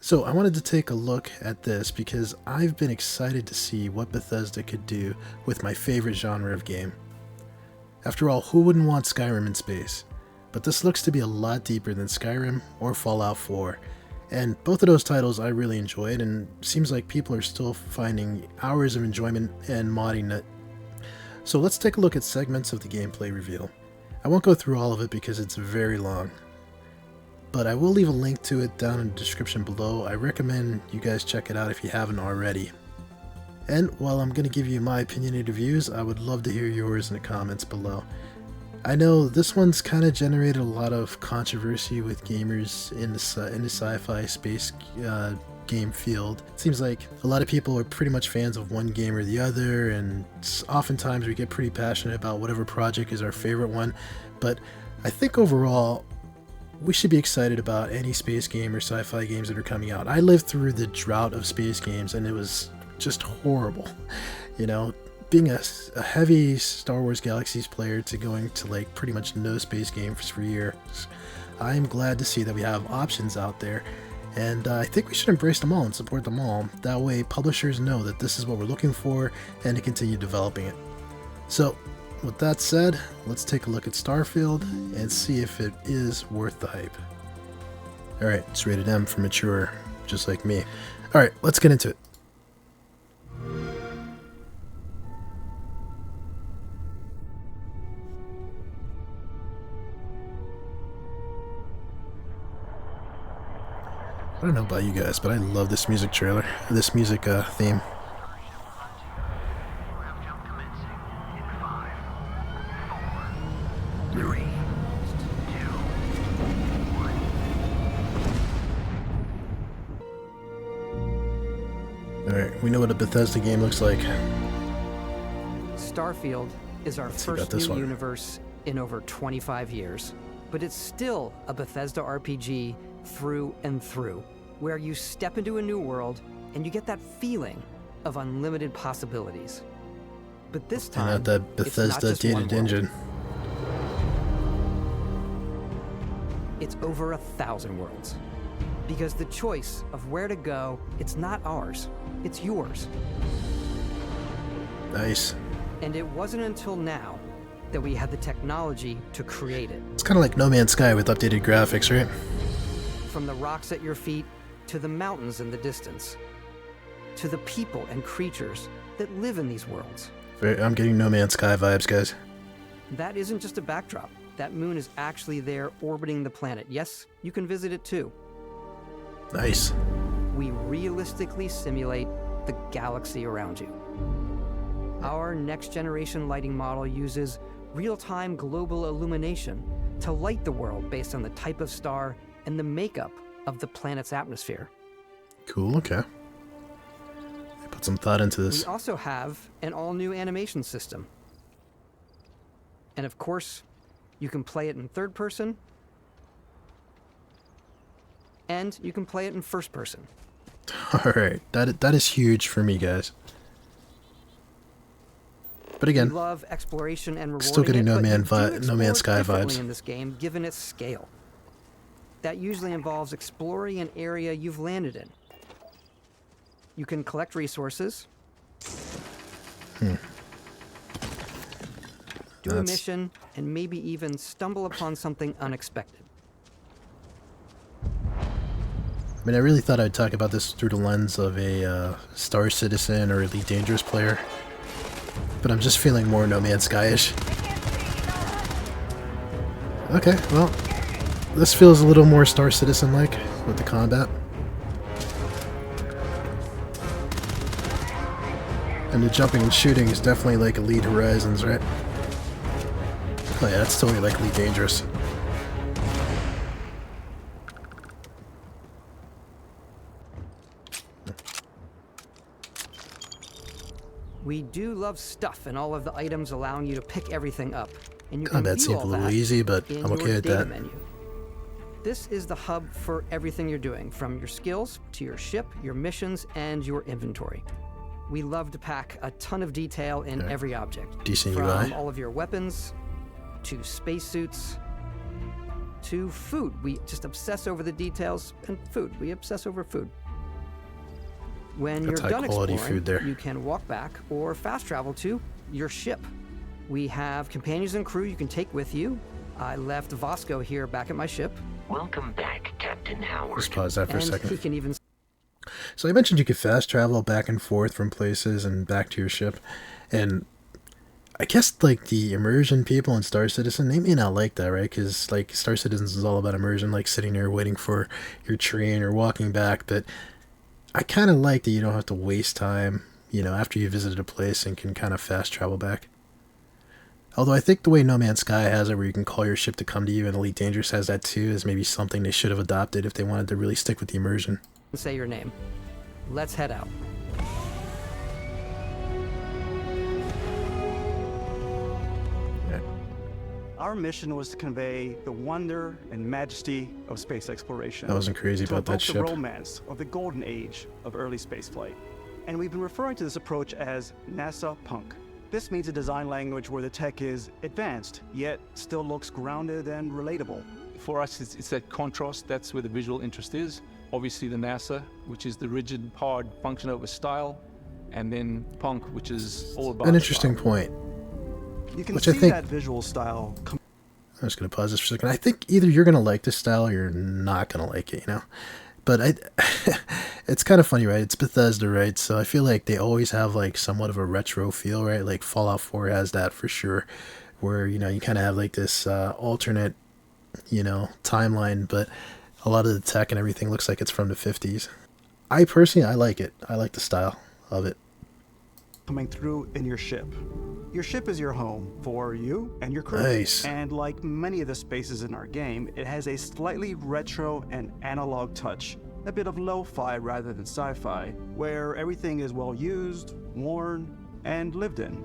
So I wanted to take a look at this because I've been excited to see what Bethesda could do with my favorite genre of game. After all, who wouldn't want Skyrim in space? But this looks to be a lot deeper than Skyrim or Fallout 4, and both of those titles I really enjoyed, and seems like people are still finding hours of enjoyment and modding it. So let's take a look at segments of the gameplay reveal. I won't go through all of it because it's very long, but I will leave a link to it down in the description below. I recommend you guys check it out if you haven't already. And while I'm going to give you my opinionated views, I would love to hear yours in the comments below. I know this one's kind of generated a lot of controversy with gamers in the sci-fi space game field. It seems like a lot of people are pretty much fans of one game or the other, and oftentimes we get pretty passionate about whatever project is our favorite one, but I think overall we should be excited about any space game or sci-fi games that are coming out. I lived through the drought of space games and it was just horrible. You know, being a heavy Star Wars Galaxies player to going to like pretty much no space games for years, I'm glad to see that we have options out there, and I think we should embrace them all and support them all. That way publishers know that this is what we're looking for and to continue developing it. So with that said, let's take a look at Starfield and see if it is worth the hype. Alright, it's rated M for mature, just like me. Alright, let's get into it. I don't know about you guys, but I love this music trailer, this music theme. Alright, we know what a Bethesda game looks like. Starfield is our first new universe in over 25 years, but it's still a Bethesda RPG through and through, where you step into a new world and you get that feeling of unlimited possibilities. But this time, not that Bethesda dated engine. It's over 1,000 worlds. Because the choice of where to go, it's not ours, it's yours. Nice. And it wasn't until now that we had the technology to create it. It's kind of like No Man's Sky with updated graphics, right? From the rocks at your feet, to the mountains in the distance, to the people and creatures that live in these worlds. I'm getting No Man's Sky vibes, guys. That isn't just a backdrop. That moon is actually there orbiting the planet. Yes, you can visit it too. Nice. We realistically simulate the galaxy around you. Our next-generation lighting model uses real-time global illumination to light the world based on the type of star and the makeup of the planet's atmosphere. Cool, okay. They put some thought into this. We also have an all-new animation system. And of course, you can play it in third person, and you can play it in first person. Alright, that is huge for me, guys. But again, we love exploration and rewarding still getting No Man's Sky vibes in this game, given its scale. That usually involves exploring an area you've landed in. You can collect resources, do a mission, and maybe even stumble upon something unexpected. I mean, I really thought I'd talk about this through the lens of a Star Citizen or Elite Dangerous player, but I'm just feeling more No Man's Sky-ish. Okay, well, this feels a little more Star Citizen-like with the combat. And the jumping and shooting is definitely like Elite Horizons, right? Oh yeah, that's totally like Elite Dangerous. We do love stuff and all of the items allowing you to pick everything up. And you Combat seems a little easy, but I'm okay with that. Menu. This is the hub for everything you're doing, from your skills to your ship, your missions, and your inventory. We love to pack a ton of detail in every object. Decent from UI. all of your weapons, to spacesuits, to food. We just obsess over the details, and food. We obsess over food. When That's you're done exploring, food there. you can walk back or fast travel to your ship. We have companions and crew you can take with you. I left Vasco here back at my ship. Welcome back, Captain Howard. Just pause that for a second. He can even... So I mentioned you could fast travel back and forth from places and back to your ship, and I guess like the immersion people in Star Citizen, they may not like that, right? Because like Star Citizen is all about immersion, like sitting there waiting for your train or walking back. But I kind of like that you don't have to waste time, you know, after you visited a place and can kind of fast travel back. Although I think the way No Man's Sky has it, where you can call your ship to come to you, and Elite Dangerous has that too, is maybe something they should have adopted if they wanted to really stick with the immersion. Say your name. Let's head out. Our mission was to convey the wonder and majesty of space exploration. I wasn't crazy about that ship. The romance of the golden age of early spaceflight. And we've been referring to this approach as NASA Punk. This means a design language where the tech is advanced, yet still looks grounded and relatable. For us, it's that contrast. That's where the visual interest is. Obviously the NASA, which is the rigid, hard function over style, and then Punk, which is all about an interesting point. You can Which see I think, that visual style. I'm just going to pause this for a second. I think either you're going to like this style or you're not going to like it, you know? But it's kind of funny, right? It's Bethesda, right? So I feel like they always have like somewhat of a retro feel, right? Like Fallout 4 has that for sure, where, you know, you kind of have like this alternate, you know, timeline, but a lot of the tech and everything looks like it's from the 50s. I personally like it. I like the style of it. Coming through in your ship. Your ship is your home for you and your crew. Nice. And like many of the spaces in our game, it has a slightly retro and analog touch. A bit of lo-fi rather than sci-fi, where everything is well used, worn, and lived in.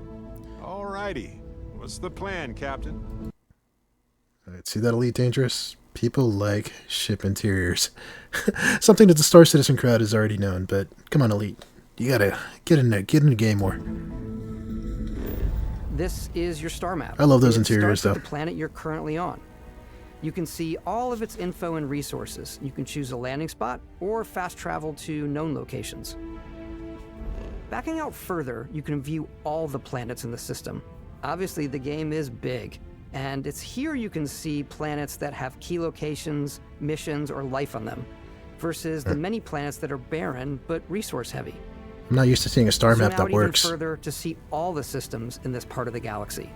Alrighty. What's the plan, Captain? Alright, see that, Elite Dangerous? People like ship interiors. Something that the Star Citizen crowd has already known, but come on, Elite. You gotta get in there, get in the game more. This is your star map. I love those It interiors, starts though. with the planet you're currently on. You can see all of its info and resources. You can choose a landing spot or fast travel to known locations. Backing out further, you can view all the planets in the system. Obviously, the game is big, and it's here you can see planets that have key locations, missions, or life on them, versus the many planets that are barren but resource-heavy. I'm not used to seeing a star map that works. Even further to see all the systems in this part of the galaxy.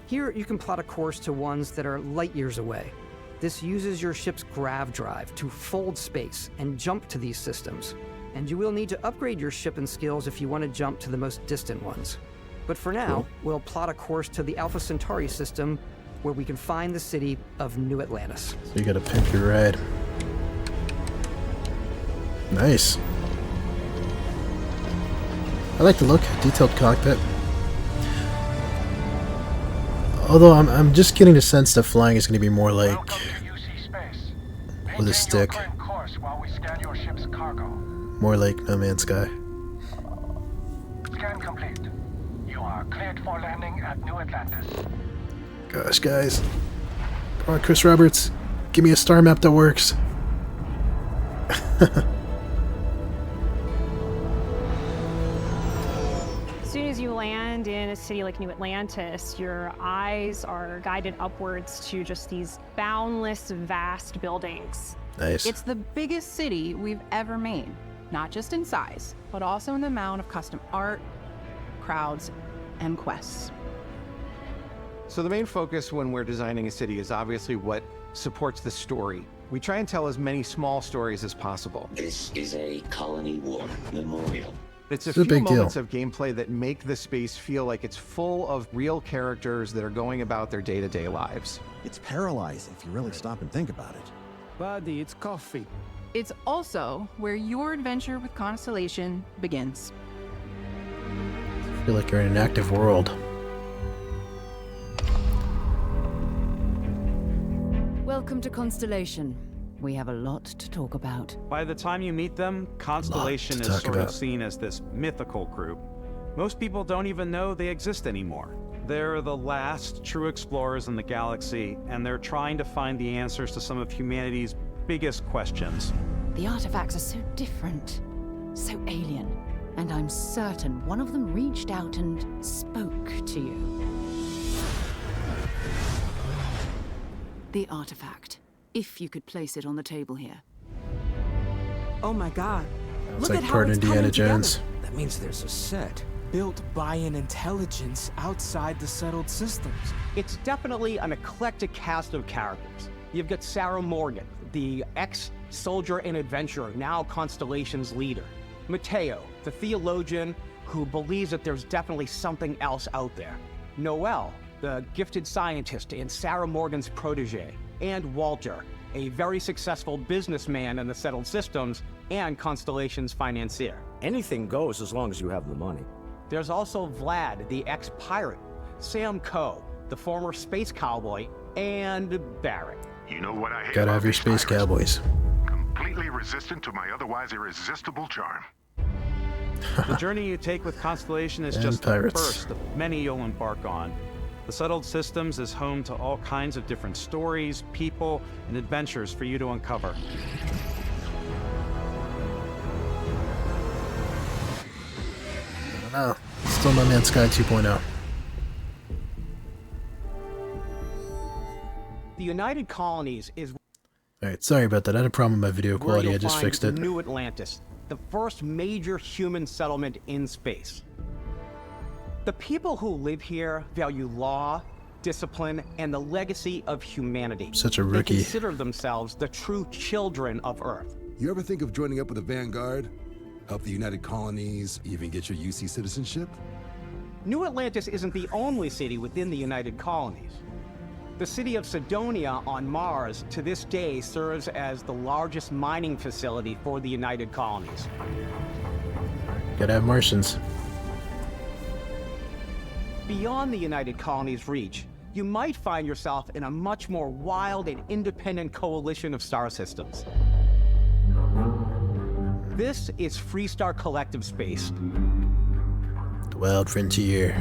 Here, you can plot a course to ones that are light years away. This uses your ship's grav drive to fold space and jump to these systems. And you will need to upgrade your ship and skills if you want to jump to the most distant ones. But for now, we'll plot a course to the Alpha Centauri system, where we can find the city of New Atlantis. So you gotta pimp your ride. Nice. I like the look, detailed cockpit. Although I'm just getting the sense that flying is going to be more like with a stick. More like No Man's Sky. Scan complete. You are cleared for landing at New Atlantis. Gosh, guys. Come on, Chris Roberts. Give me a star map that works. As soon as you land in a city like New Atlantis, your eyes are guided upwards to just these boundless, vast buildings. Nice. It's the biggest city we've ever made, not just in size, but also in the amount of custom art, crowds, and quests. So the main focus when we're designing a city is obviously what supports the story. We try and tell as many small stories as possible. This is a Colony War memorial. It's a It's a few big deal. moments of gameplay that make the space feel like it's full of real characters that are going about their day-to-day lives. It's paralyzing if you really stop and think about it. Buddy, it's coffee. It's also where your adventure with Constellation begins. I feel like you're in an active world. Welcome to Constellation. We have a lot to talk about. By the time you meet them, Constellation is sort of seen as this mythical group. Most people don't even know they exist anymore. They're the last true explorers in the galaxy, and they're trying to find the answers to some of humanity's biggest questions. The artifacts are so different, so alien, and I'm certain one of them reached out and spoke to you. The artifact, if you could place it on the table here. Oh my god. It's like part Indiana Jones. That means there's a set built by an intelligence outside the settled systems. It's definitely an eclectic cast of characters. You've got Sarah Morgan, the ex-soldier and adventurer, now Constellation's leader. Mateo, the theologian who believes that there's definitely something else out there. Noel, the gifted scientist and Sarah Morgan's protege. And Walter, a very successful businessman in the settled systems and Constellation's financier. Anything goes as long as you have the money. There's also Vlad, the ex-pirate, Sam Coe, the former space cowboy, and Barrett. You know what I hate Gotta about have your these space pirates? cowboys. Completely resistant to my otherwise irresistible charm. The journey you take with Constellation is And just pirates. the first of many you'll embark on. The Settled Systems is home to all kinds of different stories, people, and adventures for you to uncover. I don't know. Still No Man's Sky 2.0. The United Colonies is Alright, sorry about that. I had a problem with my video where quality. you'll I just find fixed it. New Atlantis, the first major human settlement in space. The people who live here value law, discipline, and the legacy of humanity. Such a They rookie. consider themselves the true children of Earth. You ever think of joining up with the Vanguard? Help the United Colonies, even get your UC citizenship? New Atlantis isn't the only city within the United Colonies. The city of Sidonia on Mars to this day serves as the largest mining facility for the United Colonies. Gotta have Martians. Beyond the United Colonies' reach, you might find yourself in a much more wild and independent coalition of star systems. This is Freestar Collective Space. The Wild Frontier.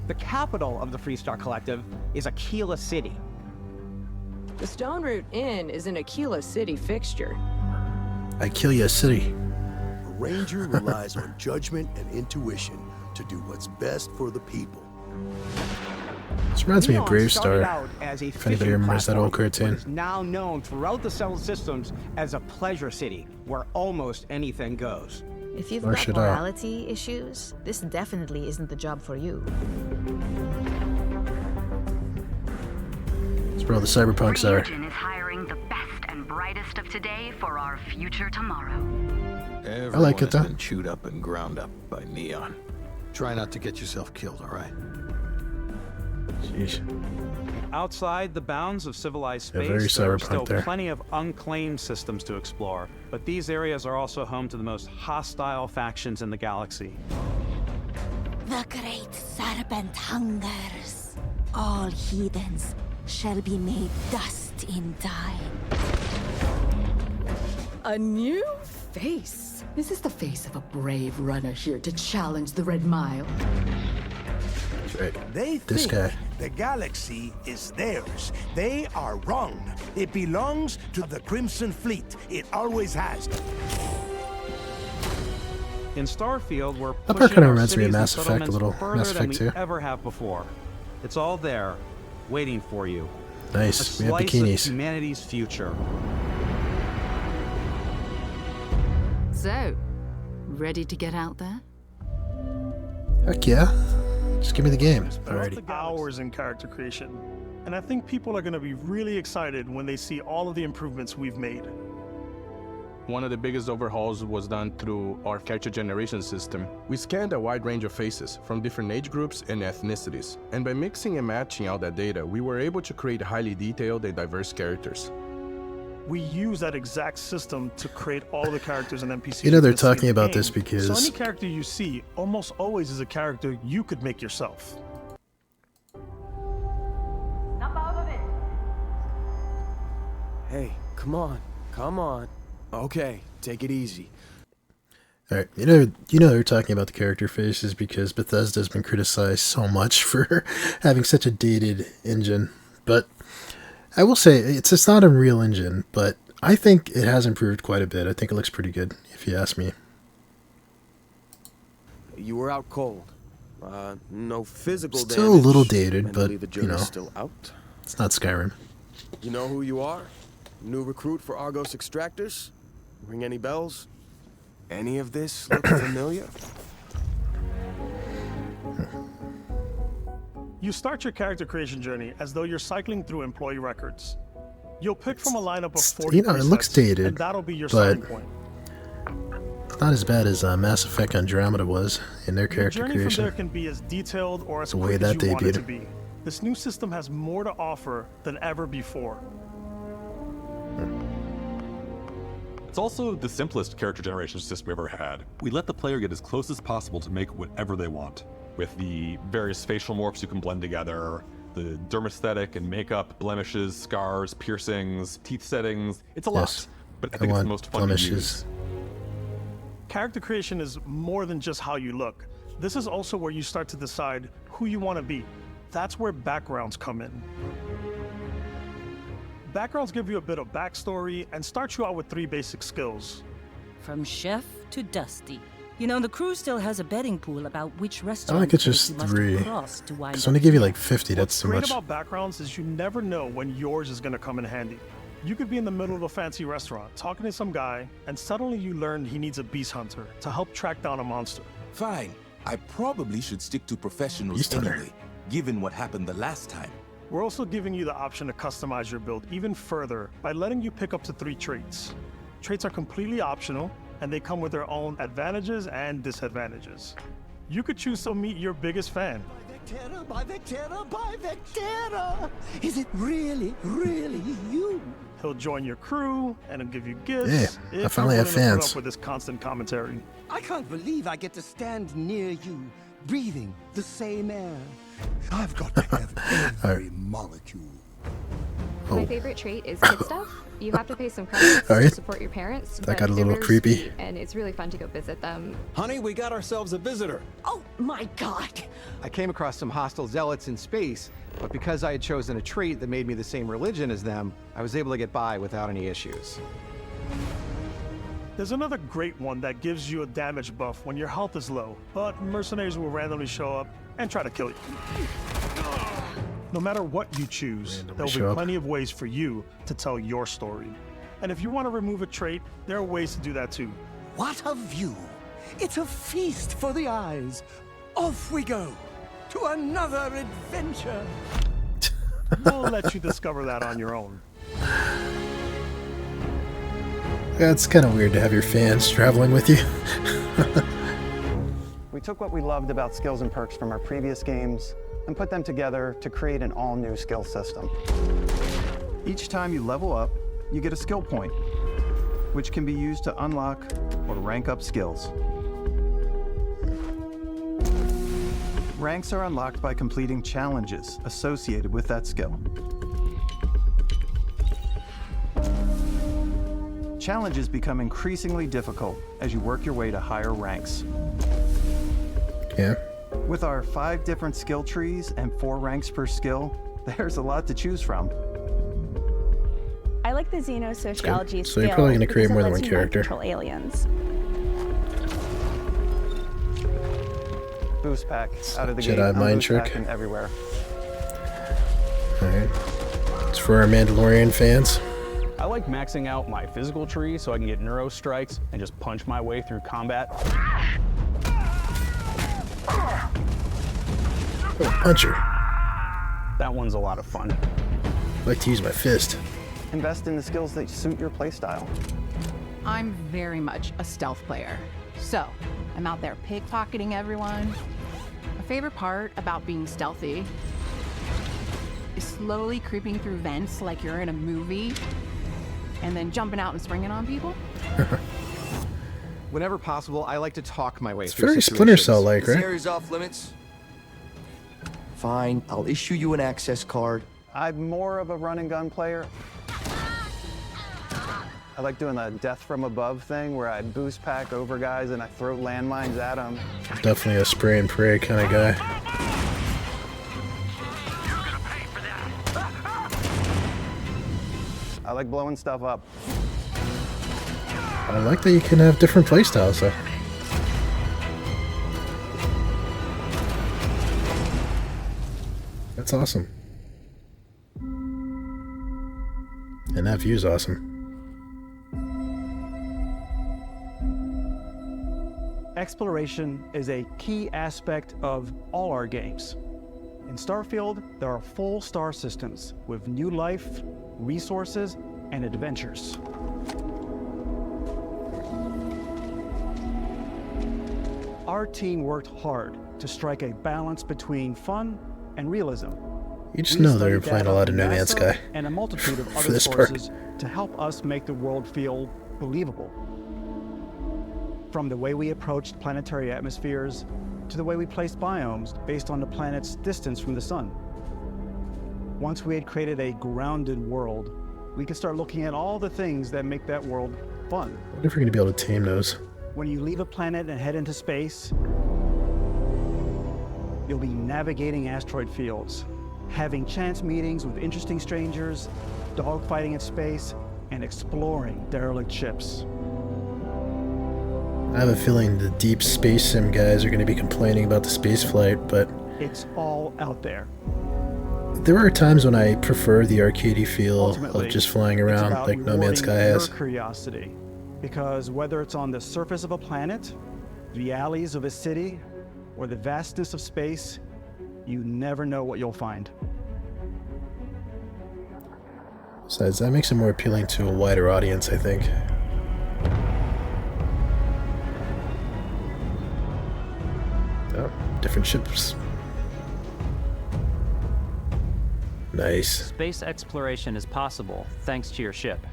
The capital of the Freestar Collective is Aquila City. The Stone Root Inn is an Aquila City fixture. Aquila City. A ranger relies on judgment and intuition to do what's best for the people. This reminds me of Neon Brave started Star. out as a If anybody fishing remembers that old platform, but cartoon. is now known throughout the settled systems as a pleasure city where almost anything goes. If you've Or got should I? morality issues, this definitely isn't the job for you. It's where all the cyberpunks are. Region is hiring the best and brightest of today for our future tomorrow. I like it, though. Everyone has been chewed up and ground up by Neon. Try not to get yourself killed, all right? Jeez. Outside the bounds of civilized Yeah, space, very there are cyberpunk still there. plenty of unclaimed systems to explore, but these areas are also home to the most hostile factions in the galaxy. The great serpent hungers. All heathens shall be made dust in time. A new face. Is this the face of a brave runner here to challenge the Red Mile? Right. They This think guy. the galaxy is theirs. They are wrong. It belongs to the Crimson Fleet. It always has. In Starfield, we're That part pushing kinda our reminds me of cities and Mass Effect a settlements little. further Mass than Effect we 2. ever have before. It's all there, waiting for you. Nice. A We have slice bikinis. of humanity's future. So, ready to get out there? Heck yeah. Just give me the game. Alrighty. Hours in character creation. And I think people are going to be really excited when they see all of the improvements we've made. One of the biggest overhauls was done through our character generation system. We scanned a wide range of faces from different age groups and ethnicities, and by mixing and matching out that data, we were able to create highly detailed and diverse characters. We use that exact system to create all of the characters and NPCs. You know they're you can see in talking the about game. this because- So any character you see almost always is a character you could make yourself. Hey, come on, come on. Okay, take it easy. Alright, you know they're talking about the character faces because Bethesda's been criticized so much for having such a dated engine. But I will say, it's not a real engine, but I think it has improved quite a bit. I think it looks pretty good, if you ask me. You were out cold. No physical damage. Still a little dated, but, the you know, still out. It's not Skyrim. You know who you are? New recruit for Argos Extractors? Ring any bells? Any of this look familiar? You start your character creation journey as though you're cycling through employee records. You'll pick from a lineup of 40 you know, it looks dated, and that'll be your but starting point. not as bad as Mass Effect Andromeda was in their character Your journey creation. from there can be as detailed or as The way quick as that you want it to debuted. be. This new system has more to offer than ever before. It's also the simplest character generation system we've ever had. We let the player get as close as possible to make whatever they want. With the various facial morphs you can blend together, the dermesthetic and makeup, blemishes, scars, piercings, teeth settings. It's a lot, but I think it's the most fun to use. Character creation is more than just how you look. This is also where you start to decide who you want to be. That's where backgrounds come in. Backgrounds give you a bit of backstory and start you out with 3 basic skills. From chef to Dusty. You know, the crew still has a betting pool about which I restaurant think it's just you must 3. cross to wind Because up when they give you here. like 50, that's too Great much. about backgrounds is you never know when yours is going to come in handy. You could be in the middle of a fancy restaurant talking to some guy, and suddenly you learn he needs a beast hunter to help track down a monster. Fine. I probably should stick to professionals anyway, given what happened the last time. We're also giving you the option to customize your build even further by letting you pick up to 3 traits. Traits are completely optional, and they come with their own advantages and disadvantages. You could choose to meet your biggest fan. By Vectera, by Vectera! Is it really, really you? He'll join your crew and he'll give you gifts. Yeah, I if finally you're have willing to put fans. up with this constant commentary. I can't believe I get to stand near you, breathing the same air. I've got to have every molecule. My favorite trait is kid stuff. You have to pay some credits to support your parents. That but got a they're little really creepy. sweet, and it's really fun to go visit them. Honey, we got ourselves a visitor. Oh my god! I came across some hostile zealots in space, but because I had chosen a trait that made me the same religion as them, I was able to get by without any issues. There's another great one that gives you a damage buff when your health is low, but mercenaries will randomly show up and try to kill you. No matter what you choose, there will be plenty of ways for you to tell your story. And if you want to remove a trait, there are ways to do that too. What a view! It's a feast for the eyes. Off we go to another adventure. We'll let you discover that on your own. That's kind of weird to have your fans traveling with you. We took what we loved about skills and perks from our previous games and put them together to create an all-new skill system. Each time you level up, you get a skill point, which can be used to unlock or rank up skills. Ranks are unlocked by completing challenges associated with that skill. Challenges become increasingly difficult as you work your way to higher ranks. Yeah. With our 5 different skill trees and 4 ranks per skill, there's a lot to choose from. I like the xenosociology So you're probably going to create more than one because it lets you mind character. control aliens. Boost pack out of the gate. Jedi I'm mind boost trick. packing everywhere. Alright. It's for our Mandalorian fans. I like maxing out my physical tree so I can get neuro strikes and just punch my way through combat. Oh, puncher. That one's a lot of fun. I like to use my fist. Invest in the skills that suit your playstyle. I'm very much a stealth player. So, I'm out there pickpocketing everyone. My favorite part about being stealthy is slowly creeping through vents like you're in a movie and then jumping out and springing on people. Whenever possible, I like to talk my way It's through very situations. Splinter Cell-like, This right? area's off limits. Fine, I'll issue you an access card. I'm more of a run and gun player. I like doing the death from above thing where I boost pack over guys and I throw landmines at them. Definitely a spray and pray kind of guy. I like blowing stuff up. I like that you can have different playstyles though. That's awesome. And that view's awesome. Exploration is a key aspect of all our games. In Starfield, there are full star systems with new life, resources, and adventures. Our team worked hard to strike a balance between fun and realism. You just know they're playing a lot of No Man's Sky and a multitude of for other this part. sources to help us make the world feel believable. From the way we approached planetary atmospheres to the way we placed biomes based on the planet's distance from the sun. Once we had created a grounded world, we could start looking at all the things that make that world fun. I wonder if we're going to be able to tame those. When you leave a planet and head into space, you'll be navigating asteroid fields, having chance meetings with interesting strangers, dogfighting in space, and exploring derelict ships. I have a feeling the deep space sim guys are going to be complaining about the space flight, but it's all out there. There are times when I prefer the arcadey feel Ultimately, of just flying around like No Man's Sky has. Your curiosity, because whether it's on the surface of a planet, the alleys of a city, or the vastness of space, you never know what you'll find. Besides, that makes it more appealing to a wider audience, I think. Oh, different ships. Nice. Space exploration is possible thanks to your ship.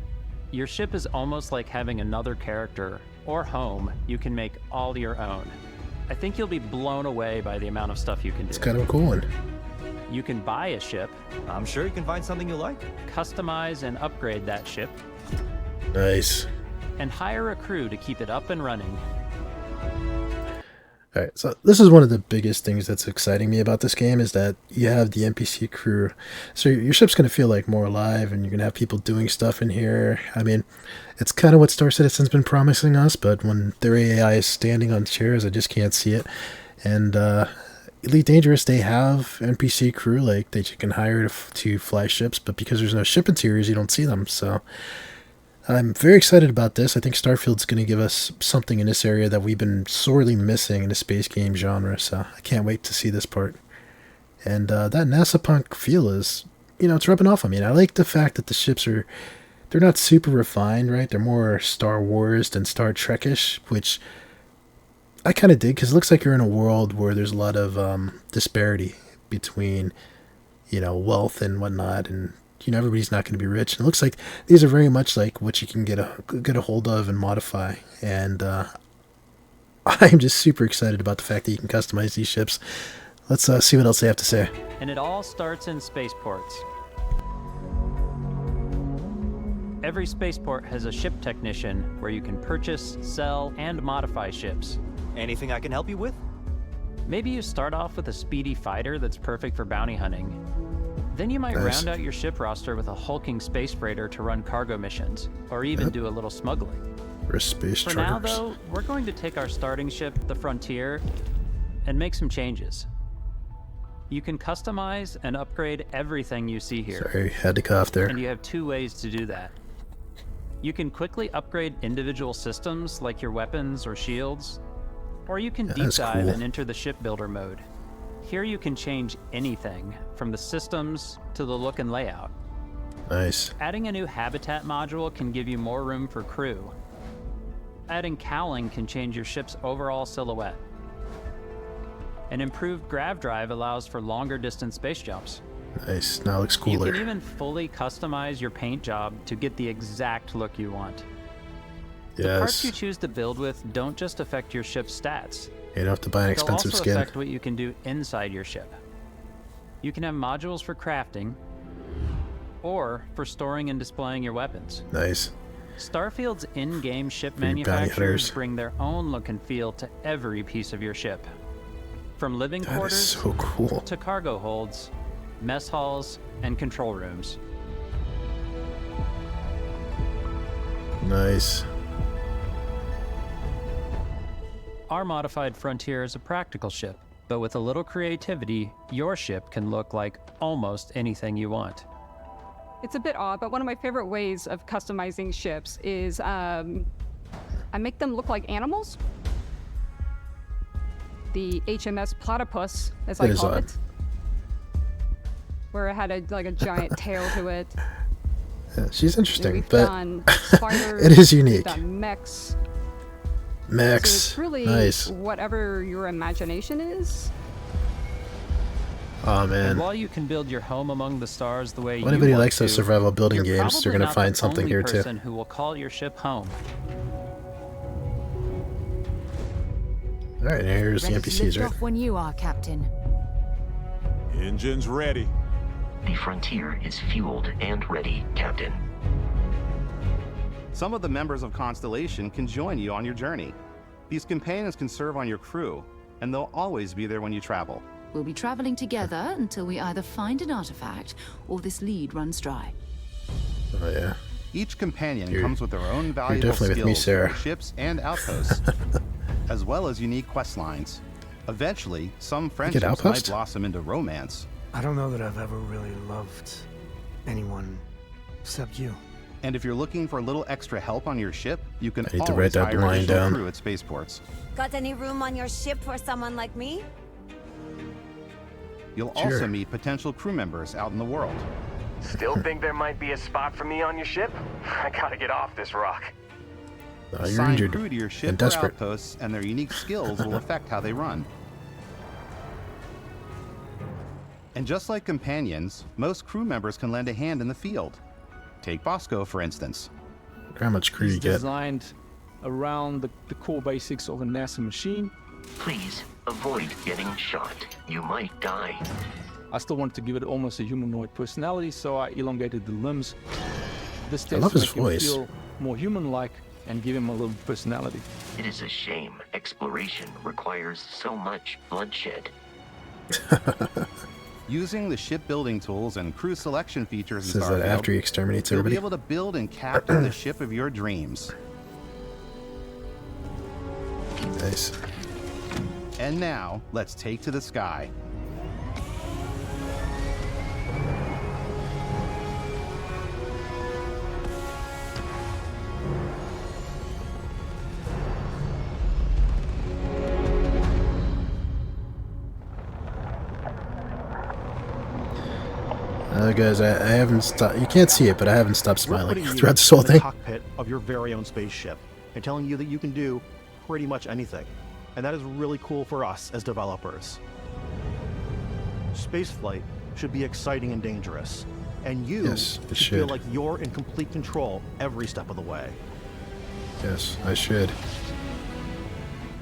Your ship is almost like having another character or home you can make all your own. I think you'll be blown away by the amount of stuff you can do. It's kind of a cool one. You can buy a ship. I'm sure you can find something you like. Customize and upgrade that ship. Nice. And hire a crew to keep it up and running. Alright, so this is one of the biggest things that's exciting me about this game is that you have the NPC crew. So your ship's going to feel like more alive and you're going to have people doing stuff in here. I mean, it's kind of what Star Citizen's been promising us, but when their AI is standing on chairs, I just can't see it. And Elite Dangerous, they have NPC crew like that you can hire to fly ships, but because there's no ship interiors, you don't see them. So I'm very excited about this. I think Starfield's going to give us something in this area that we've been sorely missing in the space game genre, so I can't wait to see this part. And that NASA punk feel is, you know, it's rubbing off on me. And I like the fact that the ships are, they're not super refined, right? They're more Star Wars than Star Trek-ish, which I kind of dig, because it looks like you're in a world where there's a lot of disparity between, you know, wealth and whatnot, and you know, everybody's not going to be rich. And it looks like these are very much like what you can get a hold of and modify. And I'm just super excited about the fact that you can customize these ships. Let's see what else they have to say. And it all starts in spaceports. Every spaceport has a ship technician where you can purchase, sell, and modify ships. Anything I can help you with? Maybe you start off with a speedy fighter that's perfect for bounty hunting. Then you might round out your ship roster with a hulking space freighter to run cargo missions, or even do a little smuggling. For space For now, though, we're going to take our starting ship, the Frontier, and make some changes. You can customize and upgrade everything you see here. Sorry, had to cough there. And you have two ways to do that. You can quickly upgrade individual systems like your weapons or shields, or you can deep dive and enter the shipbuilder mode. Here you can change anything, from the systems to the look and layout. Nice. Adding a new habitat module can give you more room for crew. Adding cowling can change your ship's overall silhouette. An improved grav drive allows for longer distance space jumps. Nice, now it looks cooler. You can even fully customize your paint job to get the exact look you want. Yes. The parts you choose to build with don't just affect your ship's stats. You don't have to buy an expensive skin. skin. They'll also affect what you can do inside your ship. You can have modules for crafting, or for storing and displaying your weapons. Nice. Starfield's in-game ship For you bounty manufacturers hunters. bring their own look and feel to every piece of your ship. From living That is quarters so cool. to cargo holds, mess halls, and control rooms. Nice. Our modified Frontier is a practical ship, but with a little creativity, your ship can look like almost anything you want. It's a bit odd, but one of my favorite ways of customizing ships is I make them look like animals. The HMS Platypus, as I call it, where it had a giant tail to it. Yeah, she's interesting, We've but done spiders, it is we've unique. done mechs. Mechs, So it's really nice. whatever your imagination is. Oh And man, while you can build your home among the stars the way if you anybody want likes those to, survival building you're games, they're probably gonna not find the something only here too. person who will call your ship home. All right, here's the Ready to NPCs, lift right? off when you are, Captain. Engines ready. The Frontier is fueled and ready, Captain. Some of the members of Constellation can join you on your journey. These companions can serve on your crew, and they'll always be there when you travel. We'll be traveling together until we either find an artifact or this lead runs dry. Oh yeah. Each companion You're- comes with their own you're valuable definitely with me, skills Sarah. for ships and outposts, as well as unique quest lines. Eventually, some friendships might outpost? blossom into romance. I don't know that I've ever really loved anyone except you. And if you're looking for a little extra help on your ship, you can I need to always write that hire line additional down. crew at spaceports. Got any room on your ship for someone like me? You'll Sure. also meet potential crew members out in the world. Still think there might be a spot for me on your ship? I gotta get off this rock. You're Assign injured crew to your and ship or desperate. outposts, and their unique skills will affect how they run. And just like companions, most crew members can lend a hand in the field. Take Bosco, for instance. How much crew It's you get? designed around the core basics of a NASA machine. Please avoid getting shot. You might die. I still wanted to give it almost a humanoid personality, so I elongated the limbs. This I tends love to his make voice. him feel more human-like and give him a little personality. It is a shame exploration requires so much bloodshed. Using the shipbuilding tools and crew selection features in Says that Starfield, after he exterminates you'll be everybody. able to build and captain the ship of your dreams. Nice. And now, let's take to the sky. Guys, I haven't stopped. You can't see it, but I haven't stopped We're smiling putting you throughout this whole in the thing. cockpit of your very own spaceship and telling you that you can do pretty much anything. And that is really cool for us as developers. Spaceflight should be exciting and dangerous. And you Yes, it should feel should. like you're in complete control every step of the way. Yes, I should.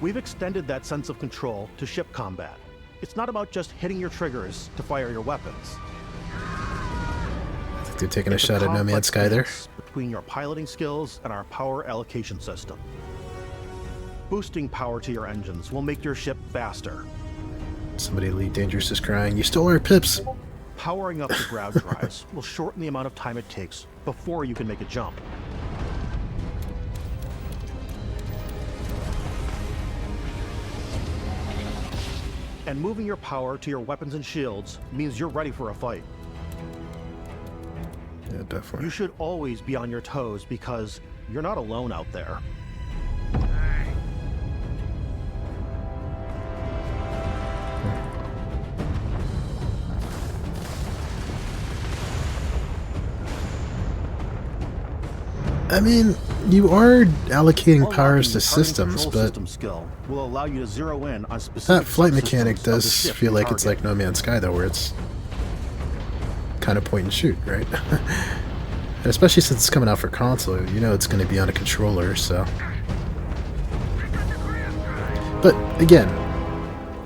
We've extended that sense of control to ship combat. It's not about just hitting your triggers to fire your weapons. I think they're taking a It's shot at No Man's complex Sky there. mix between your piloting skills and our power allocation system. Boosting power to your engines will make your ship faster. Somebody Elite Dangerous is crying. You stole our pips. Powering up the ground drives will shorten the amount of time it takes before you can make a jump. And moving your power to your weapons and shields means you're ready for a fight. Yeah, definitely. You should always be on your toes because you're not alone out there. I mean, you are allocating Unlocking powers the to targeting systems, control but system skill will allow you to zero in on specific that flight subsystems mechanic of the does ship feel you like it's target. like No Man's Sky, though, where it's kind of point and shoot, right? And especially since it's coming out for console, you know it's going to be on a controller, so. But again,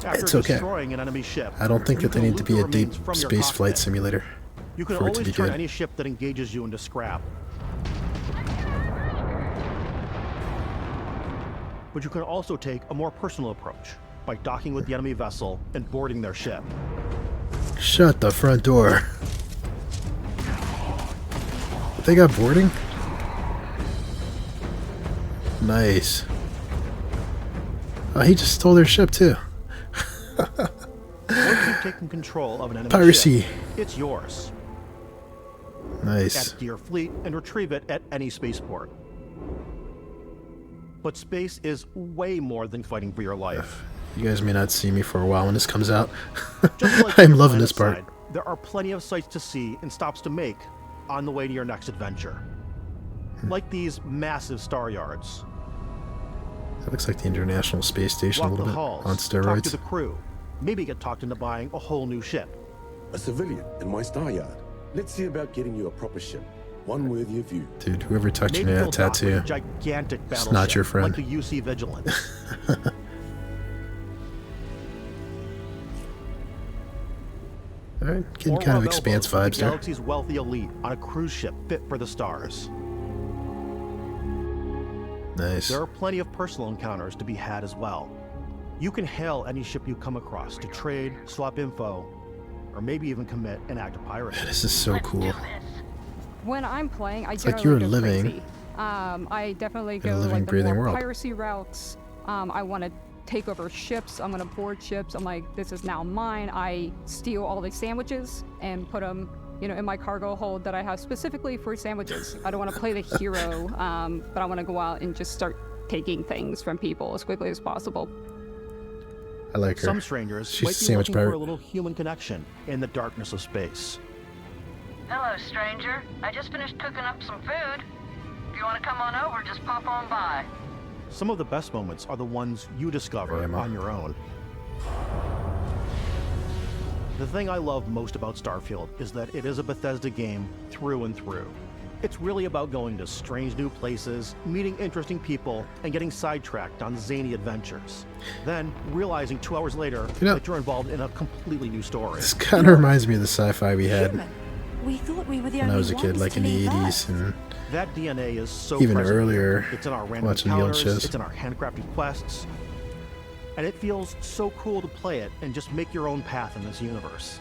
After it's okay. destroying an enemy ship, I don't think you that they can need to loot be the a deep remains from your space flight cockpit. simulator You can for it to always be turn good. any ship that engages you into scrap. But you can also take a more personal approach by docking with the enemy vessel and boarding their ship. Shut the front door. They got boarding? Nice. Oh, he just stole their ship too. Once you've taken control of an enemy Piracy. ship, it's yours. Nice. Add to your fleet and retrieve it at any spaceport. But space is way more than fighting for your life. You guys may not see me for a while when this comes out. Just like I'm on the loving this planet part. side, there are plenty of sights to see and stops to make on the way to your next adventure. Like these massive star yards. That looks like the International Space Station a Walk little the bit halls, on talk to steroids. the crew, maybe get talked into buying a whole new ship. A civilian in my star yard. Let's see about getting you a proper ship. One worthy of you. Dude, whoever tucked you Maybe in you'll that dock with tattoo, a gigantic it's battleship, not your friend. like the UC Vigilance. Alright, getting Or kind of Ravelvo, expanse the vibes there. galaxy's wealthy elite on a cruise ship fit for the stars. Nice. There are plenty of personal encounters to be had as well. You can hail any ship you come across to trade, swap info, or maybe even commit an act of piracy. This is so cool. When I'm playing, I It's like generally you're go living crazy. I definitely in a go living, like the breathing more world. piracy routes. I want to take over ships. I'm going to board ships. I'm like, this is now mine. I steal all the sandwiches and put them, you know, in my cargo hold that I have specifically for sandwiches. I don't want to play the hero, but I want to go out and just start taking things from people as quickly as possible. I like her. Some strangers She's might a be sandwich looking for pirate. a little human connection in the darkness of space. Hello, stranger. I just finished cooking up some food. If you want to come on over, just pop on by. Some of the best moments are the ones you discover on your own. The thing I love most about Starfield is that it is a Bethesda game through and through. It's really about going to strange new places, meeting interesting people, and getting sidetracked on zany adventures. Then, realizing 2 hours later that you're involved in a completely new story. This kind of reminds me of the sci-fi we had We thought we were the when I only was a kid, ones like to in the leave 80s Earth. and That DNA is so even present earlier, here. It's in our random watching the old encounters, shows. it's in our handcrafted quests, and it feels so cool to play it and just make your own path in this universe.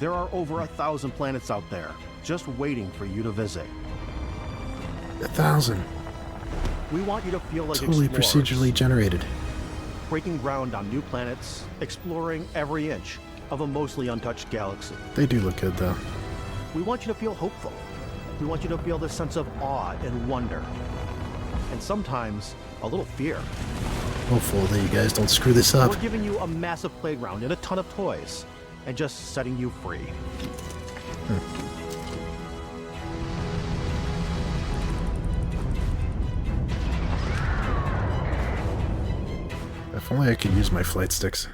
There are over 1,000 planets out there, just waiting for you to visit. 1,000. We want you to feel like Totally explorers, procedurally generated. breaking ground on new planets, exploring every inch of a mostly untouched galaxy. They do look good though. We want you to feel hopeful. We want you to feel this sense of awe and wonder. And sometimes, a little fear. Hopeful that you guys don't screw this up. We're giving you a massive playground and a ton of toys, and just setting you free. If only I could use my flight sticks.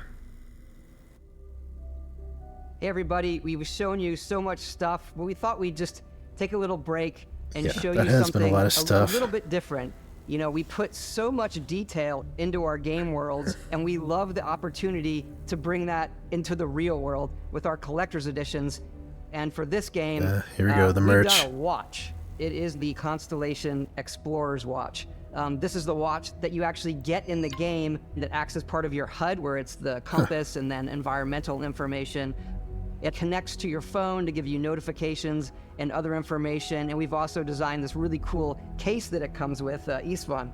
Hey everybody, we were showing you so much stuff, but we thought we'd just take a little break and Yeah, show that you has something been a lot of stuff. little bit different. You know, we put so much detail into our game worlds, and we love the opportunity to bring that into the real world with our collector's editions. And for this game, here we go, the merch. We've done a watch. It is the Constellation Explorer's Watch. This is the watch that you actually get in the game that acts as part of your HUD, where it's the compass and then environmental information. It connects to your phone to give you notifications and other information. And we've also designed this really cool case that it comes with, Istvan.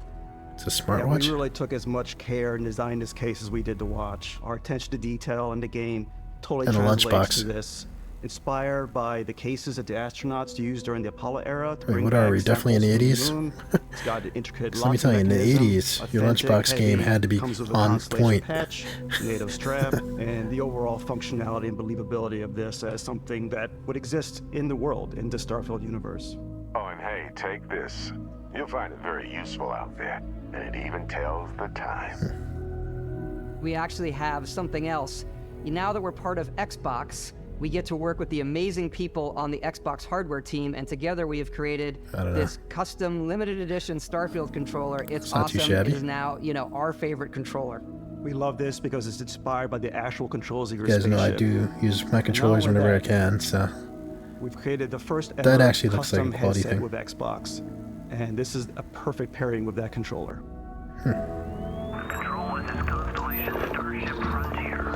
It's a smartwatch. We really took as much care and designed this case as we did the watch. Our attention to detail in the game totally And a translates lunchbox. to this. Inspired by the cases that the astronauts used during the Apollo era to Wait, bring what are we, back definitely in the samples 80s? from the moon. It's got an intricate Let me locking tell you, in the mechanism, 80s, your authentic, lunchbox game heavy, had to be comes with a on Constellation point. patch, NATO strap, and the overall functionality and believability of this as something that would exist in the world, in the Starfield universe. Oh, and hey, take this. You'll find it very useful out there, and it even tells the time. We actually have something else. Now that we're part of Xbox, we get to work with the amazing people on the Xbox hardware team, and together we have created this custom limited edition Starfield controller. It's not too awesome. shabby. It is now, you know, our favorite controller. We love this because it's inspired by the actual controls of your You guys know I spaceship. do use my controllers whenever I can, so We've created the first That ever actually looks like a custom quality headset thing. with Xbox, and this is a perfect pairing with that controller. Control, this is Constellation Starship Frontier.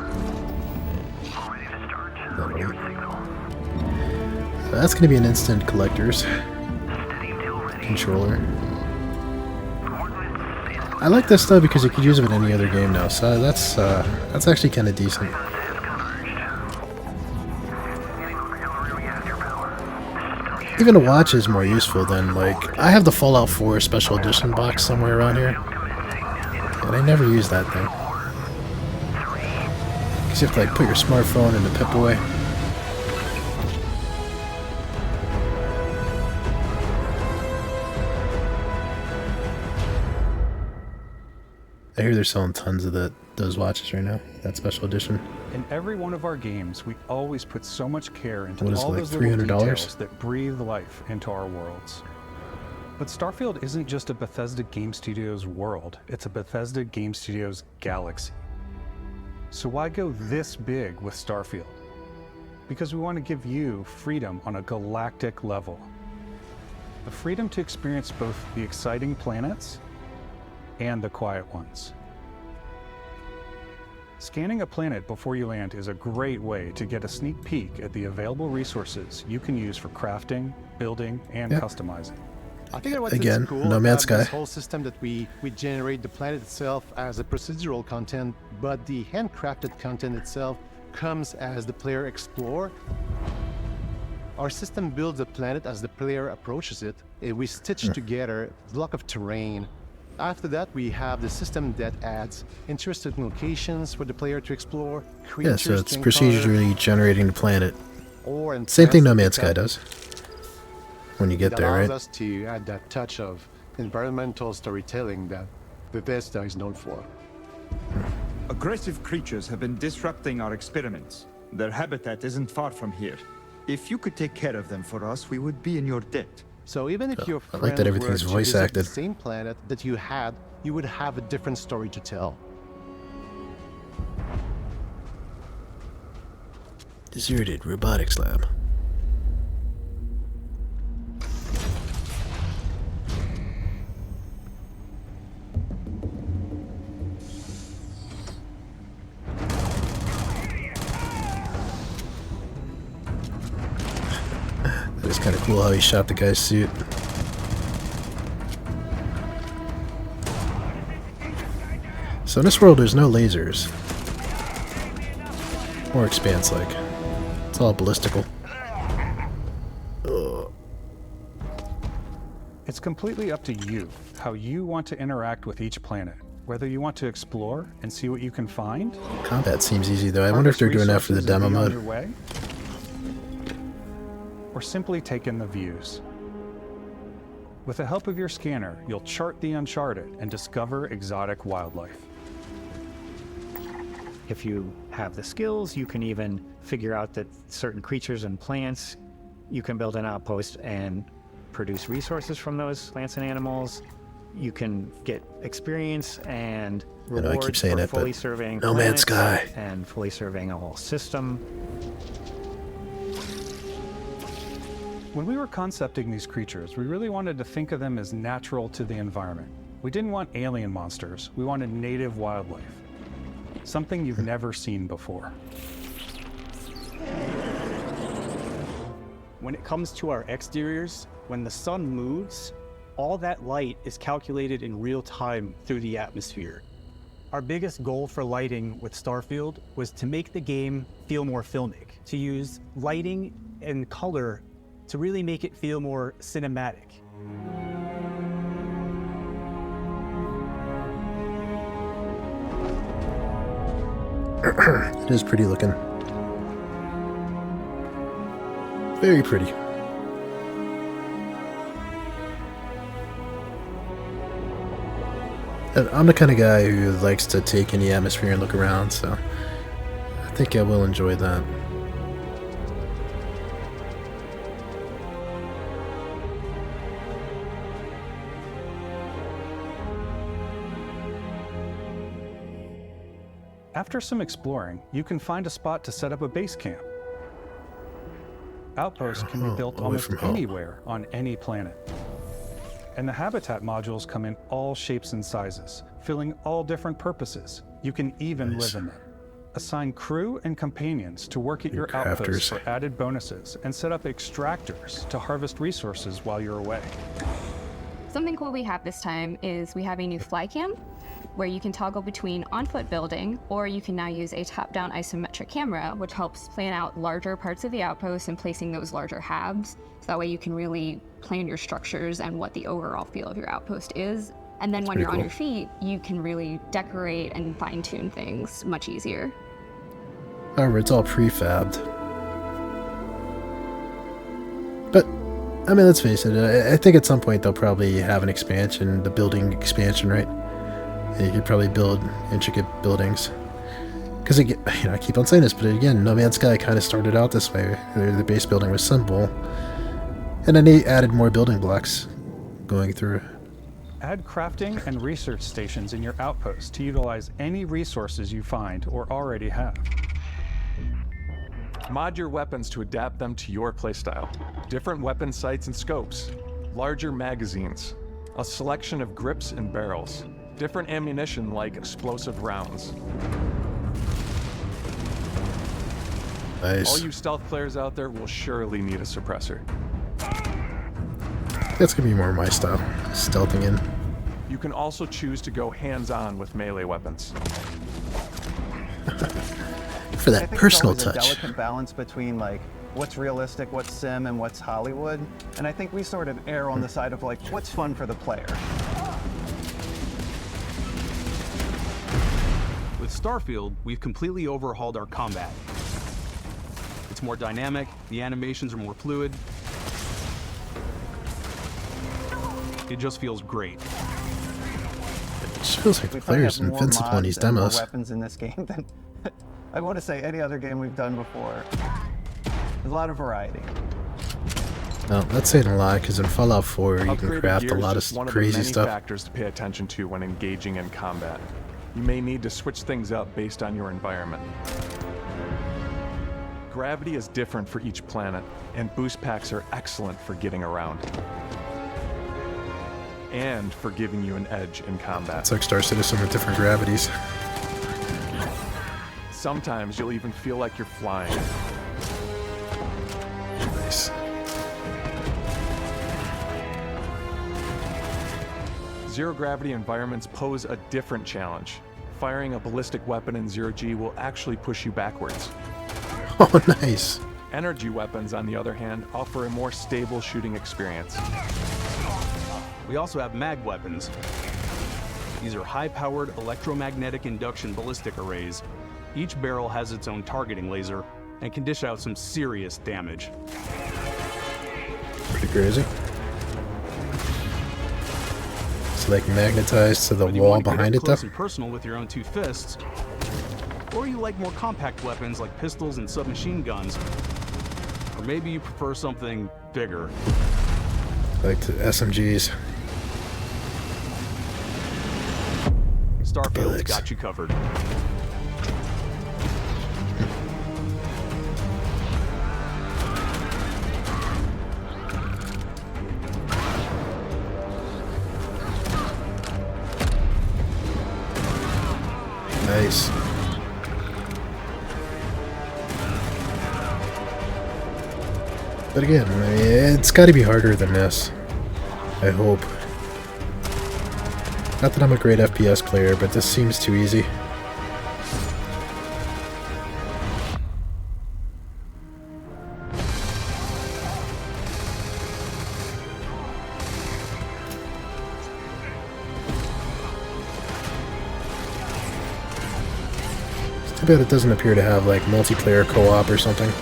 All ready to start? On your signal. So that's going to be an instant collector's controller. I like this though because you could use it in any other game now, so that's actually kind of decent. Even a watch is more useful than, like, I have the Fallout 4 Special Edition box somewhere around here, and I never use that thing. Because you have to, like, put your smartphone in the Pip-Boy. I hear they're selling tons of those watches right now, that Special Edition. In every one of our games, we always put so much care into What is it, all like those little $300? details that breathe life into our worlds. But Starfield isn't just a Bethesda Game Studios world, it's a Bethesda Game Studios galaxy. So why go this big with Starfield? Because we want to give you freedom on a galactic level. The freedom to experience both the exciting planets and the quiet ones. Scanning a planet before you land is a great way to get a sneak peek at the available resources you can use for crafting, building, and customizing. I think what's Again, cool No Man's about this Sky. whole system that we generate the planet itself as a procedural content, but the handcrafted content itself comes as the player explore. Our system builds the planet as the player approaches it. We stitch together a block of terrain. After that, we have the system that adds interesting locations for the player to explore. Yeah, so it's to encounter, procedurally generating the planet. or Same thing No to Man's pick Sky up. does. When you get It there, allows right? us to add that touch of environmental storytelling that Bethesda is known for. Aggressive creatures have been disrupting our experiments. Their habitat isn't far from here. If you could take care of them for us, we would be in your debt. So even if your I like that friends everything's were to voice visit acted. the same planet that you had, you would have a different story to tell. Deserted robotics lab. That is kind of cool how he shot the guy's suit. So in this world there's no lasers. More expanse-like. It's all ballistical. Ugh. It's completely up to you how you want to interact with each planet. Whether you want to explore and see what you can find. Combat seems easy though. I wonder if they're doing that for the demo mode. Or simply take in the views. With the help of your scanner, you'll chart the uncharted and discover exotic wildlife. If you have the skills, you can even figure out that certain creatures and plants, you can build an outpost and produce resources from those plants and animals. You can get experience and I know I keep rewards saying for it, but fully serving No Man's planets Sky. and fully serving a whole system. When we were concepting these creatures, we really wanted to think of them as natural to the environment. We didn't want alien monsters, we wanted native wildlife. Something you've never seen before. When it comes to our exteriors, when the sun moves, all that light is calculated in real time through the atmosphere. Our biggest goal for lighting with Starfield was to make the game feel more filmic, to use lighting and color to really make it feel more cinematic. It is pretty looking. Very pretty. And I'm the kind of guy who likes to take in the atmosphere and look around, so I think I will enjoy that. After some exploring, you can find a spot to set up a base camp. Outposts can be built away almost from home. anywhere on any planet. And the habitat modules come in all shapes and sizes, filling all different purposes. You can even live in them. Assign crew and companions to work at your outposts for added bonuses, and set up extractors to harvest resources while you're away. Something cool we have this time is we have a new fly cam, where you can toggle between on-foot building, or you can now use a top-down isometric camera, which helps plan out larger parts of the outpost and placing those larger halves. So that way you can really plan your structures and what the overall feel of your outpost is. And then when you're on your feet, you can really decorate and fine-tune things much easier. However, it's all prefabbed. But, I mean, let's face it, I think at some point they'll probably have an expansion, the building expansion, right? And you could probably build intricate buildings. Because, you know, I keep on saying this, but again, No Man's Sky kind of started out this way. The base building was simple. And then they added more building blocks going through. Add crafting and research stations in your outpost to utilize any resources you find or already have. Mod your weapons to adapt them to your playstyle. Different weapon sights and scopes, larger magazines, a selection of grips and barrels, different ammunition like explosive rounds. Nice. All you stealth players out there will surely need a suppressor. That's gonna be more my style, stealthing in. You can also choose to go hands-on with melee weapons. For that personal touch. touch. A delicate balance between like what's realistic, what's sim, and what's Hollywood. And I think we sort of err on the side of like what's fun for the player. With Starfield, we've completely overhauled our combat. It's more dynamic, the animations are more fluid. It just feels great. It feels like the player's invincible in these demos. More weapons in this game than I want to say any other game we've done before. There's a lot of variety. Well, that's saying a lot, because in Fallout 4 you can craft a lot of crazy stuff. Factors to pay attention to when engaging in combat. You may need to switch things up based on your environment. Gravity is different for each planet, and boost packs are excellent for getting around. And for giving you an edge in combat. It's like Star Citizen with different gravities. Sometimes you'll even feel like you're flying. Nice. Zero-gravity environments pose a different challenge. Firing a ballistic weapon in zero-G will actually push you backwards. Oh, nice. Energy weapons, on the other hand, offer a more stable shooting experience. We also have mag weapons. These are high-powered electromagnetic induction ballistic arrays. Each barrel has its own targeting laser and can dish out some serious damage. Pretty crazy. It's like magnetized to the wall behind it, though. Close and personal with your own two fists, or you like more compact weapons like pistols and submachine guns, or maybe you prefer something bigger. Like the SMGs. Starfield's got you covered. Nice. But again, I mean, it's got to be harder than this. I hope. Not that I'm a great FPS player, but this seems too easy. It's too bad it doesn't appear to have like multiplayer co-op or something.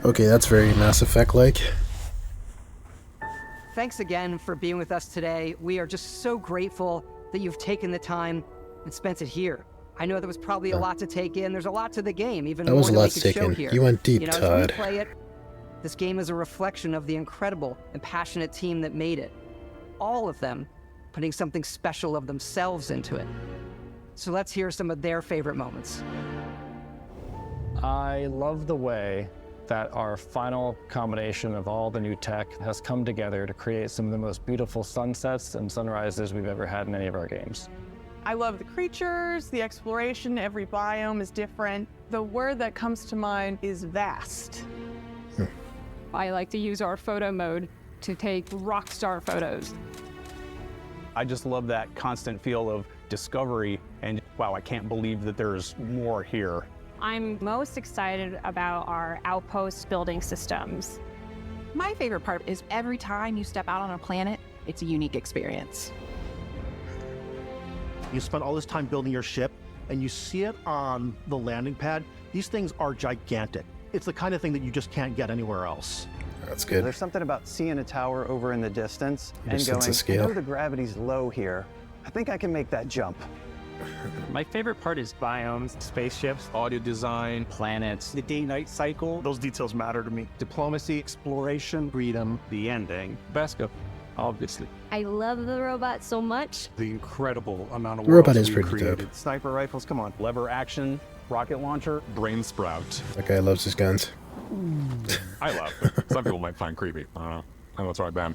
Okay, that's very Mass Effect-like. Thanks again for being with us today. We are just so grateful that you've taken the time and spent it here. I know there was probably a lot to take in. There's a lot to the game, even That more was a than we lot could to show take in. here. You went deep, you know, as Todd. we play it, this game is a reflection of the incredible and passionate team that made it. All of them putting something special of themselves into it. So let's hear some of their favorite moments. I love the way that our final combination of all the new tech has come together to create some of the most beautiful sunsets and sunrises we've ever had in any of our games. I love the creatures, the exploration, every biome is different. The word that comes to mind is vast. I like to use our photo mode to take rock star photos. I just love that constant feel of discovery and wow, I can't believe that there's more here. I'm most excited about our outpost building systems. My favorite part is every time you step out on a planet, it's a unique experience. You spend all this time building your ship, and you see it on the landing pad. These things are gigantic. It's the kind of thing that you just can't get anywhere else. That's good. There's something about seeing a tower over in the distance and Sense going, of scale. I know the gravity's low here. I think I can make that jump. My favorite part is biomes, spaceships, audio design, planets, The day-night cycle, those details matter to me. Diplomacy, exploration, freedom, the ending. Basco, obviously. I love the robot so much. The incredible amount of The robot worlds is we pretty created. dope. Sniper rifles, come on. Lever action, rocket launcher. Brain sprout. That guy loves his guns. I love it. Some people might find creepy. I don't know. I know it's right, Ben.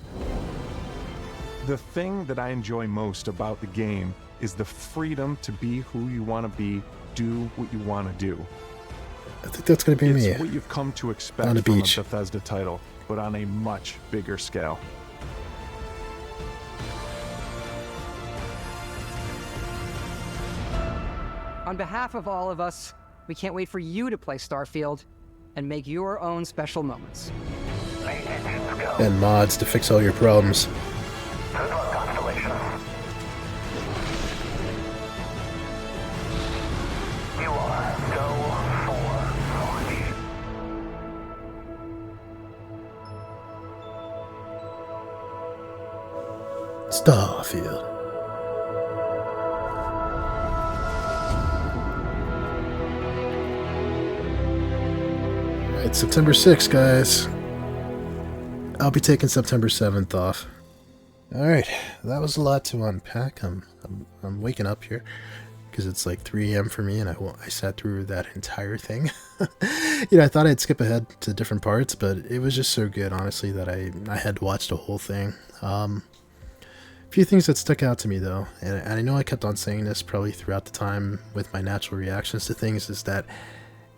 The thing that I enjoy most about the game is the freedom to be who you want to be, do what you want to do. I think that's going to be It's me. what you've come to expect On a from beach. a Bethesda title, but on a much bigger scale. On behalf of all of us, we can't wait for you to play Starfield and make your own special moments. And mods to fix all your problems. Starfield. It's September 6th, guys. I'll be taking September 7th off. Alright, that was a lot to unpack. I'm waking up here because it's like 3 a.m. for me, and I sat through that entire thing. I thought I'd skip ahead to different parts, but it was just so good, honestly, that I had to watch the whole thing. A few things that stuck out to me, though, and I know I kept on saying this probably throughout the time with my natural reactions to things, is that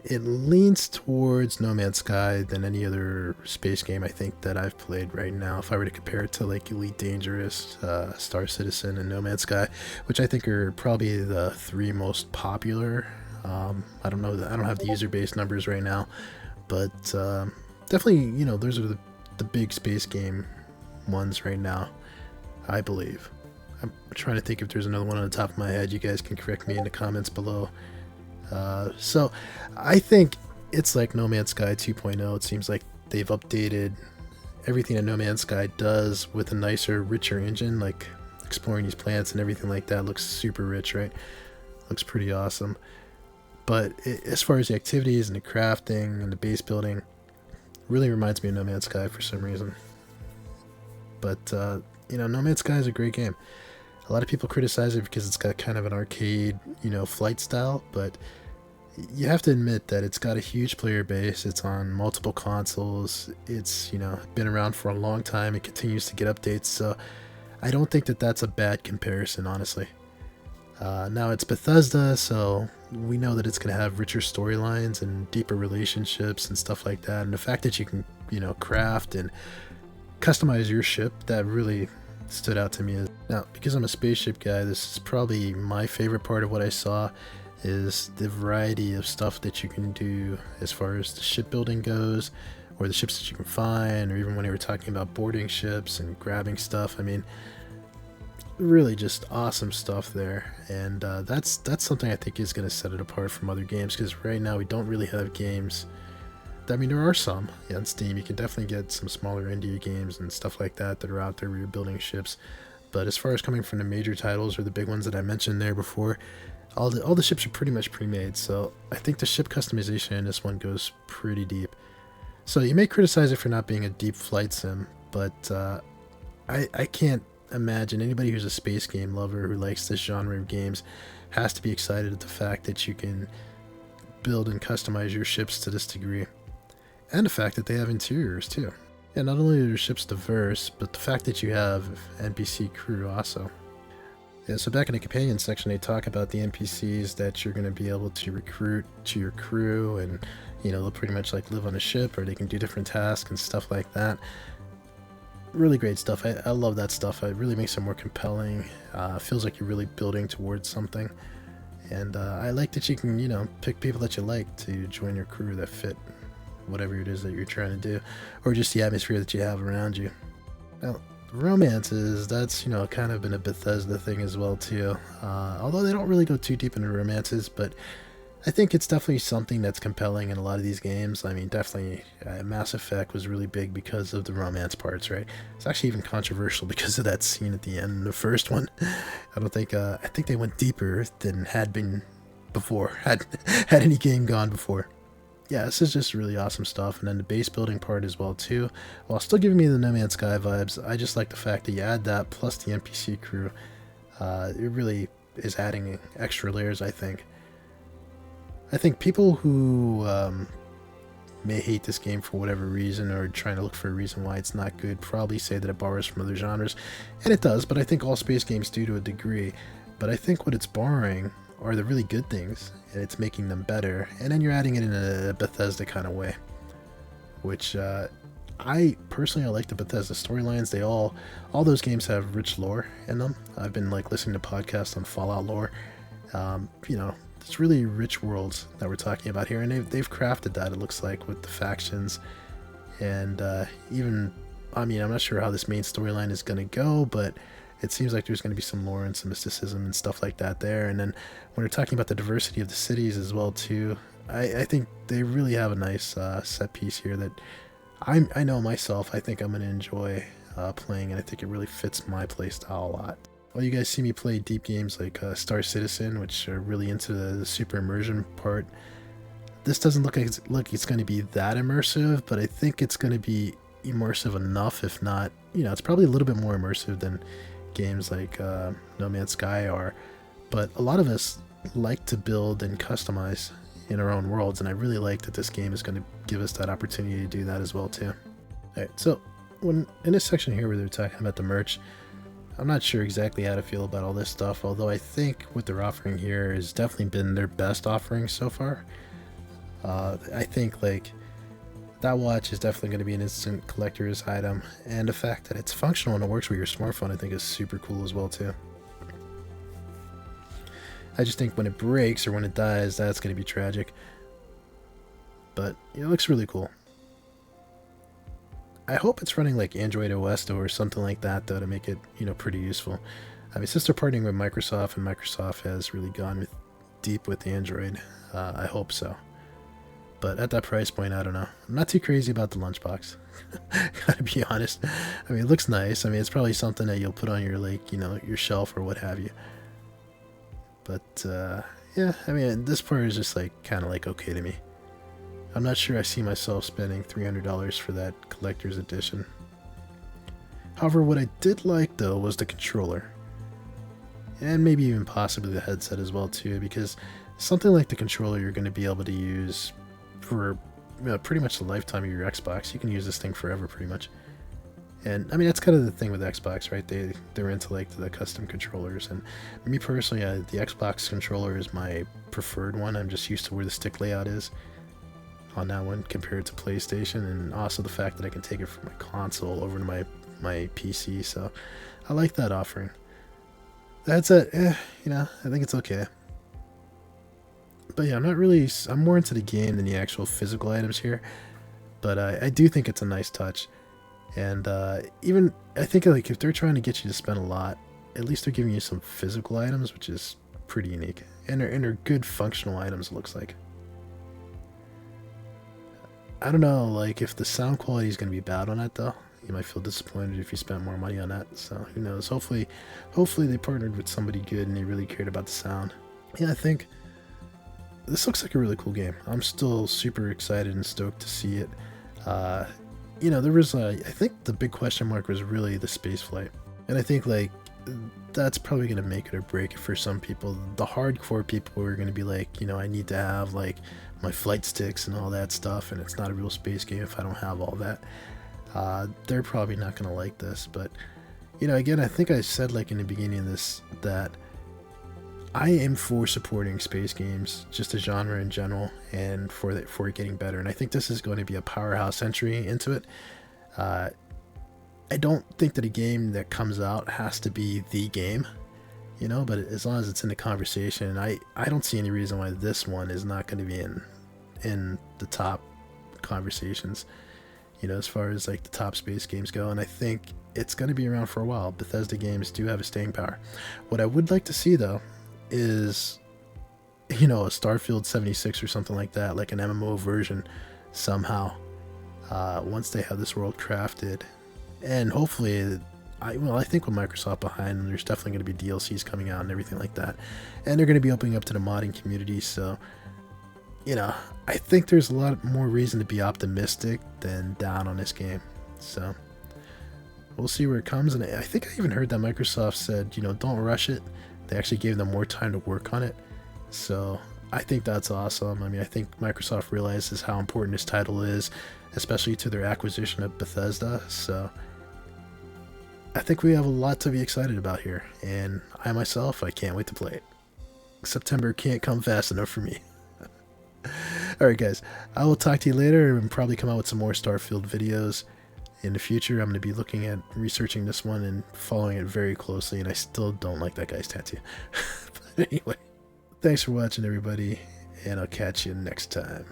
it leans towards No Man's Sky than any other space game I think that I've played right now. If I were to compare it to like Elite Dangerous, Star Citizen, and No Man's Sky, which I think are probably the 3 most popular. I don't know, I don't have the user base numbers right now, but definitely, those are the big space game ones right now, I believe. I'm trying to think if there's another one on the top of my head. You guys can correct me in the comments below. So I think it's like No Man's Sky 2.0. It seems like they've updated everything that No Man's Sky does with a nicer, richer engine, like exploring these planets and everything like that looks super rich, right? Looks pretty awesome. But as far as the activities and the crafting and the base building, really reminds me of No Man's Sky for some reason. But, No Man's Sky is a great game. A lot of people criticize it because it's got kind of an arcade, flight style, but you have to admit that it's got a huge player base. It's on multiple consoles. It's, been around for a long time. It continues to get updates, so I don't think that that's a bad comparison, honestly. Now it's Bethesda, so we know that it's going to have richer storylines and deeper relationships and stuff like that. And the fact that you can, craft and customize your ship, that really stood out to me. Now, because I'm a spaceship guy, this is probably my favorite part of what I saw, is the variety of stuff that you can do as far as the shipbuilding goes, or the ships that you can find, or even when they were talking about boarding ships and grabbing stuff. I mean, really just awesome stuff there, and that's something I think is going to set it apart from other games, because right now we don't really have games. I mean, there are some on Steam. You can definitely get some smaller indie games and stuff like that are out there where you're building ships, but as far as coming from the major titles or the big ones that I mentioned there before, All the ships are pretty much pre-made, so I think the ship customization in this one goes pretty deep. So you may criticize it for not being a deep flight sim, but I can't imagine anybody who's a space game lover who likes this genre of games has to be excited at the fact that you can build and customize your ships to this degree. And the fact that they have interiors too. And not only are your ships diverse, but the fact that you have NPC crew also. Yeah, so back in the companion section, they talk about the NPCs that you're going to be able to recruit to your crew, and they'll pretty much like live on a ship, or they can do different tasks and stuff like that. Really great stuff. I love that stuff. It really makes it more compelling. Feels like you're really building towards something. And I like that you can, pick people that you like to join your crew that fit whatever it is that you're trying to do, or just the atmosphere that you have around you. Now, romances, that's kind of been a Bethesda thing as well too, although they don't really go too deep into romances, but I think it's definitely something that's compelling in a lot of these games. I mean, definitely Mass Effect was really big because of the romance parts, right? It's actually even controversial because of that scene at the end of the first one. I think they went deeper than had been before, had any game gone before. Yeah, this is just really awesome stuff. And then the base building part as well too, while still giving me the No Man's Sky vibes. I just like the fact that you add that plus the NPC crew. It really is adding extra layers, I think. I think people who may hate this game for whatever reason, or trying to look for a reason why it's not good, probably say that it borrows from other genres, and it does, but I think all space games do to a degree. But I think what it's borrowing are the really good things, and it's making them better, and then you're adding it in a Bethesda kind of way, which I personally like the Bethesda storylines. All those games have rich lore in them. I've been like listening to podcasts on Fallout lore. It's really rich worlds that we're talking about here, and they've crafted that, it looks like, with the factions, and even, I'm not sure how this main storyline is going to go, but it seems like there's going to be some lore and some mysticism and stuff like that there. And then when we're talking about the diversity of the cities as well too, I think they really have a nice set piece here that I know myself, I think I'm going to enjoy playing, and I think it really fits my playstyle a lot. Well, you guys see me play deep games like Star Citizen, which are really into the super immersion part. This doesn't look like it's going to be that immersive, but I think it's going to be immersive enough, if not, it's probably a little bit more immersive than games like No Man's Sky are. But a lot of us like to build and customize in our own worlds, and I really like that this game is going to give us that opportunity to do that as well too. Alright, so in this section here where they're talking about the merch, I'm not sure exactly how to feel about all this stuff, although I think what they're offering here has definitely been their best offering so far. I think like that watch is definitely going to be an instant collector's item, and the fact that it's functional and it works with your smartphone I think is super cool as well too. I just think when it breaks or when it dies, that's going to be tragic. But it looks really cool. I hope it's running like Android OS or something like that though, to make it pretty useful. I mean, since they're partnering with Microsoft, and Microsoft has really gone deep with Android, I hope so. But at that price point, I don't know. I'm not too crazy about the lunchbox. Gotta be honest. I mean, it looks nice. I mean, it's probably something that you'll put on your your shelf or what have you. But yeah, I mean, this part is just like kind of like okay to me. I'm not sure I see myself spending $300 for that collector's edition. However, what I did like though was the controller, and maybe even possibly the headset as well too, because something like the controller you're going to be able to use for pretty much the lifetime of your Xbox. You can use this thing forever pretty much. And I mean, that's kind of the thing with Xbox, right? They're into like the custom controllers, and me personally, the Xbox controller is my preferred one. I'm just used to where the stick layout is on that one compared to PlayStation, and also the fact that I can take it from my console over to my PC, so I like that offering. The headset, I think it's okay. But yeah, I'm more into the game than the actual physical items here, but I do think it's a nice touch. And even, I think like if they're trying to get you to spend a lot, at least they're giving you some physical items, which is pretty unique. And they're good functional items, it looks like. I don't know, like if the sound quality is going to be bad on that though. You might feel disappointed if you spent more money on that, so who knows. Hopefully they partnered with somebody good and they really cared about the sound. yeah, I think this looks like a really cool game. I'm still super excited and stoked to see it. You know, there was I think the big question mark was really the space flight, and I think like that's probably going to make it or break it for some people. The hardcore people are going to be like, you know, I need to have like my flight sticks and all that stuff, and it's not a real space game if I don't have all that. They're probably not going to like this, but you know, again, I think I said like in the beginning of this that I am for supporting space games, just a genre in general, and for it getting better. And I think this is going to be a powerhouse entry into it. I don't think that a game that comes out has to be the game, you know, but as long as it's in the conversation, I don't see any reason why this one is not going to be in the top conversations, you know, as far as like the top space games go. And I think it's going to be around for a while. Bethesda games do have a staying power. What I would like to see though is, you know, a Starfield 76 or something like that, like an MMO version somehow, once they have this world crafted. And hopefully, I think with Microsoft behind them, there's definitely going to be DLCs coming out and everything like that. And they're going to be opening up to the modding community, so, you know, I think there's a lot more reason to be optimistic than down on this game. So, we'll see where it comes. And I think I even heard that Microsoft said, you know, don't rush it. They actually gave them more time to work on it. So, I think that's awesome. I mean, I think Microsoft realizes how important this title is, especially to their acquisition of Bethesda. So, I think we have a lot to be excited about here, and I myself, I can't wait to play it. September can't come fast enough for me. Alright guys, I will talk to you later and probably come out with some more Starfield videos in the future. I'm going to be looking at researching this one and following it very closely, and I still don't like that guy's tattoo. But anyway, thanks for watching everybody, and I'll catch you next time.